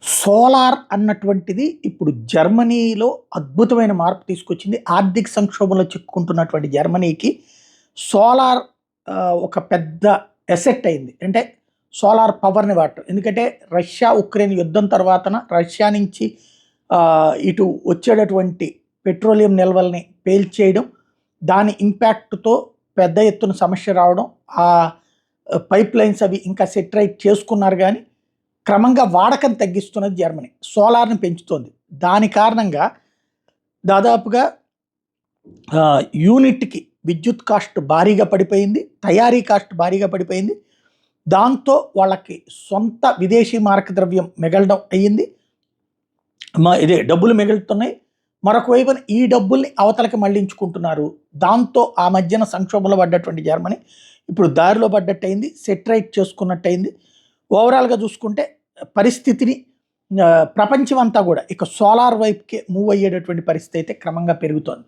Solar అన్నటువంటిది ఇప్పుడు జర్మనీలో అద్భుతమైన మార్పు తీసుకొచ్చింది. ఆర్థిక సంక్షోభంలో చిక్కుకుంటున్నటువంటి జర్మనీకి సోలార్ ఒక పెద్ద ఎసెట్ అయింది. అంటే సోలార్ పవర్‌ని వాడటం. ఎందుకంటే రష్యా, ఉక్రెయిన్ యుద్ధం తర్వాతన రష్యా నుంచి ఇటు వచ్చేటటువంటి పెట్రోలియం నిల్వల్ని పేల్చేయడం, దాని ఇంపాక్ట్‌తో పెద్ద ఎత్తున సమస్య రావడం, ఆ పైప్‌లైన్స్ అవి ఇంకా సెటరైట్ చేసుకున్నారు గానీ క్రమంగా వాడకం తగ్గిస్తున్నది జర్మనీ. సోలార్‌ని పెంచుతోంది. దాని కారణంగా దాదాపుగా యూనిట్‌కి విద్యుత్ కాస్ట్ భారీగా పడిపోయింది. తయారీ కాస్ట్ భారీగా పడిపోయింది. దాంతో వాళ్ళకి సొంత విదేశీ మారక ద్రవ్యం మిగలడం అయ్యింది. ఇదే డబ్బులు మిగులుతున్నాయి. మరొక వైపున ఈ డబ్బుల్ని అవతలకి మళ్లించుకుంటున్నారు. దాంతో ఆ మధ్యన సంక్షోభంలో పడ్డటువంటి జర్మనీ ఇప్పుడు దారిలో పడ్డట్టయింది. సెటరైట్ చేసుకున్నట్టయింది. ఓవరాల్‌గా చూసుకుంటే పరిస్థితిని ప్రపంచం అంతా కూడా ఇక సోలార్ వైపుకే మూవ్ అయ్యేటటువంటి పరిస్థితి అయితే క్రమంగా పెరుగుతోంది.